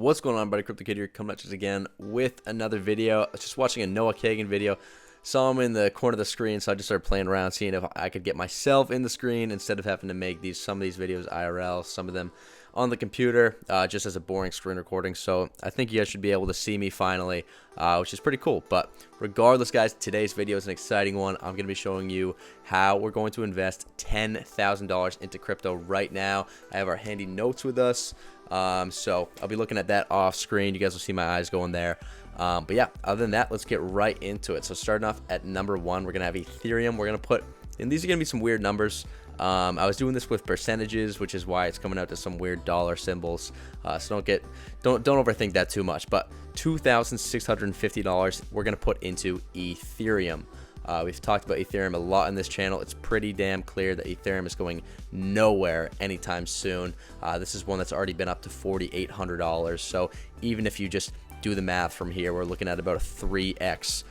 What's going on, buddy? Crypto Kid here, coming at you again with another video. I was just watching a Noah Kagan video, saw him in the corner of the screen, so I just started playing around, seeing if I could get myself in the screen instead of having to make some of these videos IRL, some of them on the computer, just as a boring screen recording. So I think you guys should be able to see me finally, which is pretty cool. But regardless, guys, today's video is an exciting one. I'm going to be showing you how we're going to invest $10,000 into crypto right now. I have our handy notes with us. So I'll be looking at that off screen. You guys will see my eyes going there. But yeah, other than that, let's get right into it. So starting off at number one, we're going to have Ethereum. We're going to put, and these are going to be some weird numbers. I was doing this with percentages, which is why it's coming out to some weird dollar symbols. So don't overthink that too much. But $2,650 we're going to put into Ethereum. We've talked about Ethereum a lot in this channel. It's pretty damn clear that Ethereum is going nowhere anytime soon. This is one that's already been up to $4,800. So even if you just do the math from here, we're looking at about a 3x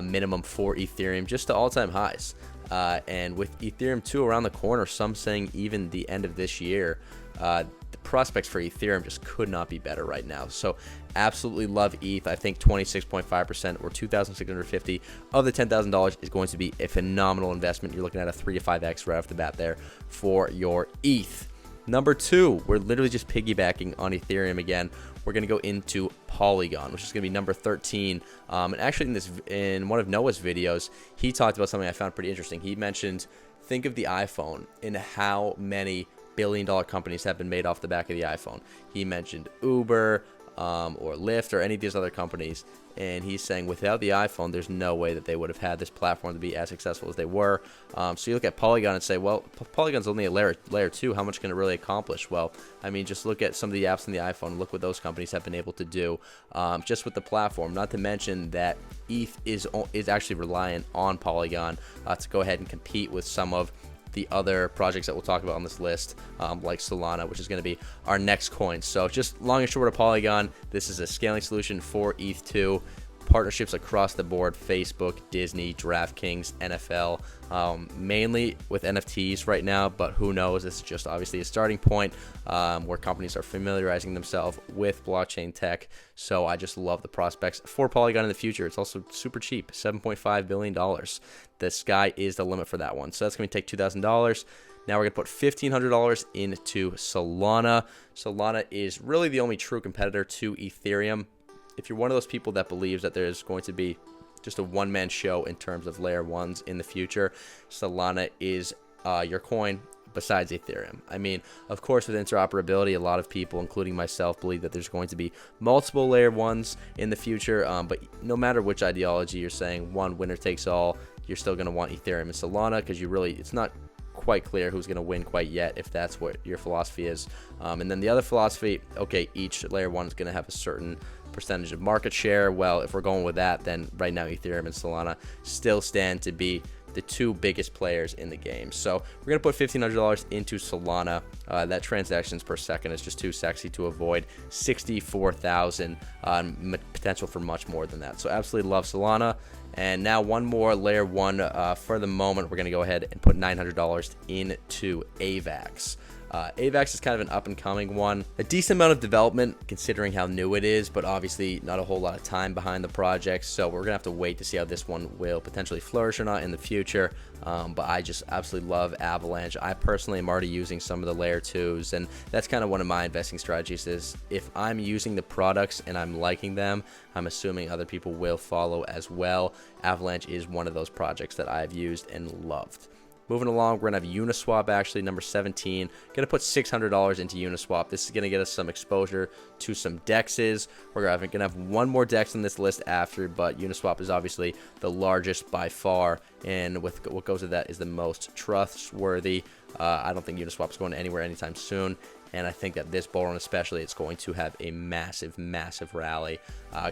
minimum for Ethereum, just to all-time highs. And with Ethereum 2 around the corner, some saying even the end of this year, the prospects for Ethereum just could not be better right now. So absolutely love ETH. I think 26.5% or $2,650 of the $10,000 is going to be a phenomenal investment. You're looking at a 3 to 5x right off the bat there for your ETH. Number two, we're literally just piggybacking on Ethereum again. We're going to go into Polygon, which is going to be number 13. And actually in one of Noah's videos, he talked about something I found pretty interesting. He mentioned, think of the iPhone and how many billion-dollar companies have been made off the back of the iPhone. He mentioned Uber or Lyft or any of these other companies. And he's saying without the iPhone, there's no way that they would have had this platform to be as successful as they were. So you look at Polygon and say, well, Polygon's only a layer 2. How much can it really accomplish? Well, I mean, just look at some of the apps on the iPhone. Look what those companies have been able to do just with the platform. Not to mention that ETH is actually reliant on Polygon to go ahead and compete with some of the other projects that we'll talk about on this list, like Solana, which is going to be our next coin. So just long and short of Polygon, this is a scaling solution for ETH2. Partnerships across the board: Facebook, Disney, DraftKings, NFL, mainly with NFTs right now, but who knows? This is just obviously a starting point where companies are familiarizing themselves with blockchain tech. So I just love the prospects for Polygon in the future. It's also super cheap, $7.5 billion. The sky is the limit for that one. So that's going to take $2,000. Now we're going to put $1,500 into Solana. Solana is really the only true competitor to Ethereum. If you're one of those people that believes that there's going to be just a one-man show in terms of layer ones in the future, Solana is your coin besides Ethereum. I mean, of course, with interoperability, a lot of people, including myself, believe that there's going to be multiple layer ones in the future. But no matter which ideology you're saying, one winner takes all, you're still going to want Ethereum and Solana because it's not quite clear who's going to win quite yet, if that's what your philosophy is. And then the other philosophy, okay, each layer one is going to have a certain percentage of market share. Well, if we're going with that, then right now Ethereum and Solana still stand to be the two biggest players in the game. So we're going to put $1,500 into Solana. That transactions per second is just too sexy to avoid. 64,000, potential for much more than that. So absolutely love Solana. And now one more layer one for the moment. We're going to go ahead and put $900 into AVAX. AVAX is kind of an up-and-coming one. A decent amount of development considering how new it is, but obviously not a whole lot of time behind the project. So we're going to have to wait to see how this one will potentially flourish or not in the future. But I just absolutely love Avalanche. I personally am already using some of the layer 2s, and that's kind of one of my investing strategies is if I'm using the products and I'm liking them, I'm assuming other people will follow as well. Avalanche is one of those projects that I've used and loved. Moving along, we're going to have Uniswap, actually, number 17. Going to put $600 into Uniswap. This is going to get us some exposure to some DEXs. We're going to have one more DEX on this list after, but Uniswap is obviously the largest by far, and with what goes with that is the most trustworthy. I don't think Uniswap is going anywhere anytime soon. And I think that this bull run especially, it's going to have a massive, massive rally.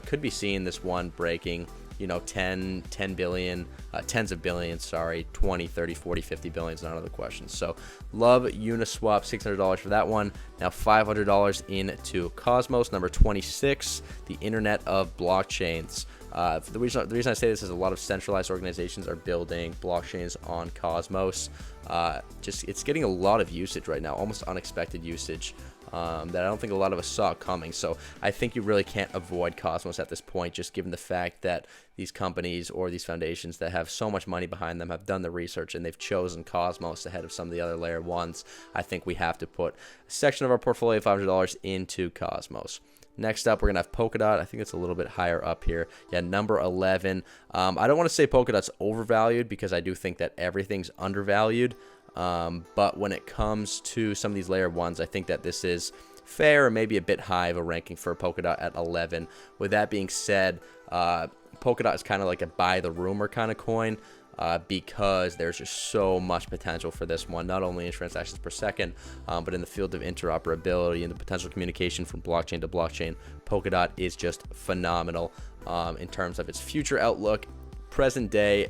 Could be seeing this one breaking, 10 billion, tens of billions, sorry, 20, 30, 40, 50 billion is not another question. So love Uniswap, $600 for that one. Now $500 into Cosmos, number 26, the Internet of Blockchains. The reason I say this is a lot of centralized organizations are building blockchains on Cosmos. It's getting a lot of usage right now, almost unexpected usage. that I don't think a lot of us saw coming. So I think you really can't avoid Cosmos at this point, just given the fact that these companies or these foundations that have so much money behind them have done the research and they've chosen Cosmos ahead of some of the other layer ones. I think we have to put a section of our portfolio of $500 into Cosmos. Next up, we're going to have Polkadot. I think it's a little bit higher up here. Yeah, number 11. I don't want to say Polkadot's overvalued because I do think that everything's undervalued. But when it comes to some of these layer ones, I think that this is fair or maybe a bit high of a ranking for Polkadot at 11. With that being said, Polkadot is kind of like a buy the rumor kind of coin. Because there's just so much potential for this one, not only in transactions per second, but in the field of interoperability and the potential communication from blockchain to blockchain. Polkadot is just phenomenal in terms of its future outlook. Present day,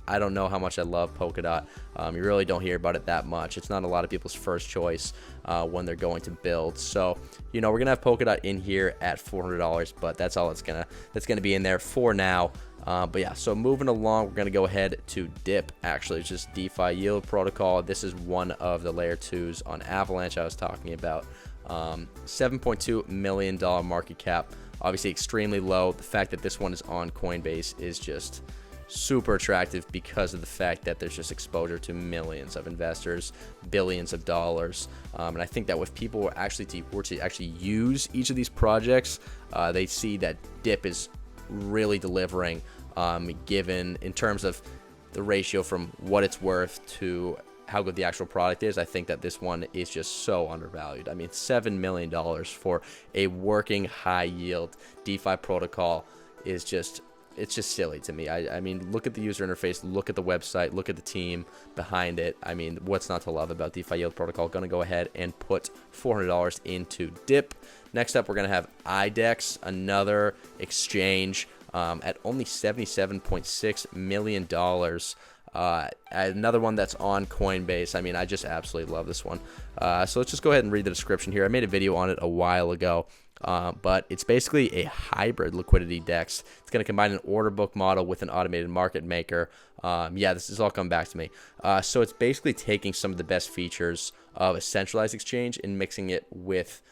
I don't know how much I love Polkadot. You really don't hear about it that much. It's not a lot of people's first choice when they're going to build. So, we're gonna have Polkadot in here at $400, but that's all that's gonna be in there for now. But yeah, so moving along, we're going to go ahead to DIP, actually. It's just DeFi Yield Protocol. This is one of the layer 2s on Avalanche I was talking about. $7.2 million market cap, obviously extremely low. The fact that this one is on Coinbase is just super attractive because of the fact that there's just exposure to millions of investors, billions of dollars. And I think that if people were to actually use each of these projects, they see that DIP is really delivering, given in terms of the ratio from what it's worth to how good the actual product is. I think that this one is just so undervalued. I mean, $7 million for a working high yield DeFi protocol is just, it's just silly to me. I mean, look at the user interface, look at the website, look at the team behind it. I mean, what's not to love about DeFi Yield Protocol? Going to go ahead and put $400 into DIP. Next up, we're going to have IDEX, another exchange at only $77.6 million. Another one that's on Coinbase. I mean, I just absolutely love this one. So let's just go ahead and read the description here. I made a video on it a while ago. But it's basically a hybrid liquidity DEX. It's going to combine an order book model with an automated market maker. Yeah, this is all coming back to me. So it's basically taking some of the best features of a centralized exchange and mixing it with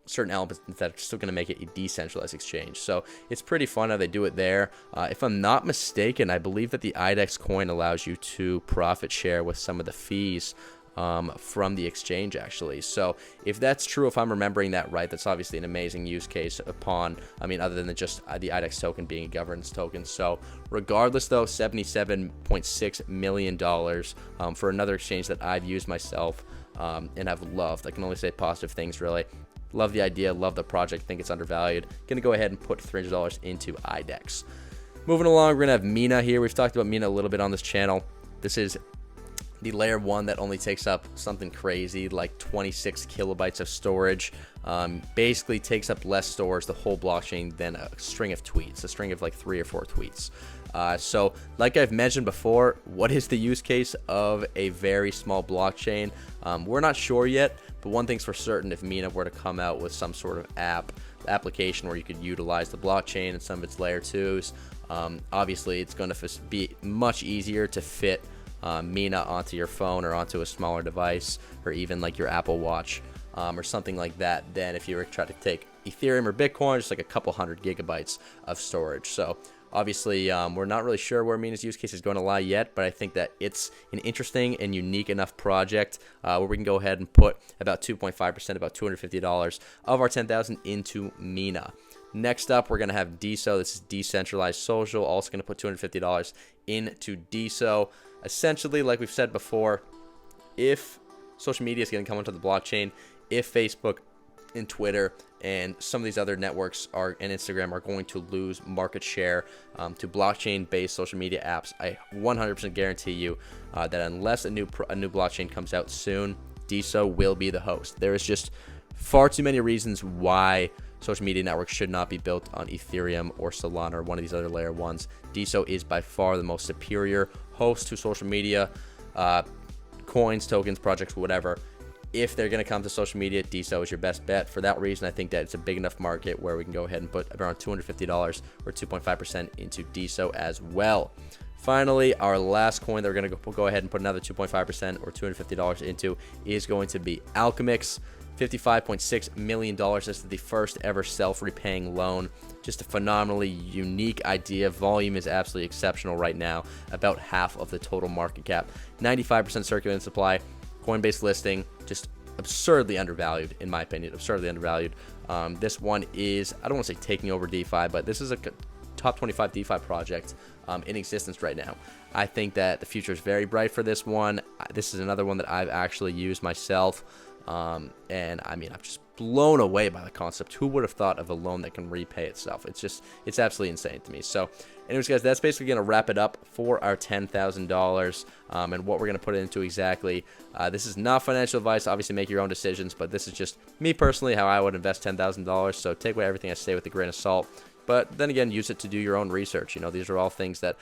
certain elements that are still going to make it a decentralized exchange. So it's pretty fun how they do it there. If I'm not mistaken, I believe that the IDEX coin allows you to profit share with some of the fees from the exchange, actually. So if that's true, if I'm remembering that right, that's obviously an amazing use case other than just the IDEX token being a governance token. So regardless though, $77.6 million for another exchange that I've used myself and have loved. I can only say positive things, really. Love the idea, love the project, think it's undervalued. Gonna go ahead and put $300 into IDEX. Moving along, we're gonna have MINA here. We've talked about MINA a little bit on this channel. This is the layer 1 that only takes up something crazy like 26 kilobytes of storage. Basically takes up less storage, the whole blockchain, than a string of tweets, a string of like 3 or 4 tweets. So like I've mentioned before, what is the use case of a very small blockchain? We're not sure yet, but one thing's for certain: if MINA were to come out with some sort of application where you could utilize the blockchain and some of its layer 2s, obviously it's going to be much easier to fit MINA onto your phone or onto a smaller device, or even like your Apple Watch or something like that, than if you were to try to take Ethereum or Bitcoin, just like a couple hundred gigabytes of storage. So obviously we're not really sure where MINA's use case is going to lie yet, but I think that it's an interesting and unique enough project where we can go ahead and put about 2.5%, about $250 of our 10,000 into MINA. Next up, we're going to have DeSo. This is decentralized social. Also going to put $250 into DeSo. Essentially, like we've said before, if social media is going to come onto the blockchain, if Facebook and Twitter and some of these other networks and Instagram are going to lose market share to blockchain-based social media apps, I 100% guarantee you that unless a new blockchain comes out soon, DeSo will be the host. There is just far too many reasons why social media networks should not be built on Ethereum or Solana or one of these other layer 1s. DeSo is by far the most superior host to social media, coins, tokens, projects, whatever. If they're going to come to social media, DeSo is your best bet. For that reason, I think that it's a big enough market where we can go ahead and put around $250 or 2.5% into DeSo as well. Finally, our last coin that we're going to go ahead and put another 2.5% or $250 into is going to be Alchemics. $55.6 million. This is the first ever self-repaying loan. Just a phenomenally unique idea. Volume is absolutely exceptional right now. About half of the total market cap. 95% circulating supply. Coinbase listing. Just absurdly undervalued, in my opinion. Absurdly undervalued. This one is, I don't want to say taking over DeFi, but this is a top 25 DeFi project in existence right now. I think that the future is very bright for this one. This is another one that I've actually used myself. And I mean, I'm just blown away by the concept. Who would have thought of a loan that can repay itself? It's absolutely insane to me. So anyways, guys, that's basically going to wrap it up for our $10,000 and what we're going to put it into exactly. This is not financial advice. Obviously, make your own decisions, but this is just me personally, how I would invest $10,000. So take away everything I say with a grain of salt. But then again, use it to do your own research. You know, these are all things that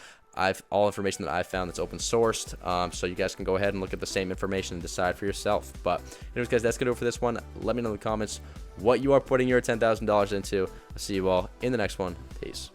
all information that I've found that's open sourced. So you guys can go ahead and look at the same information and decide for yourself. But anyways, guys, that's going to do it for this one. Let me know in the comments what you are putting your $10,000 into. I'll see you all in the next one. Peace.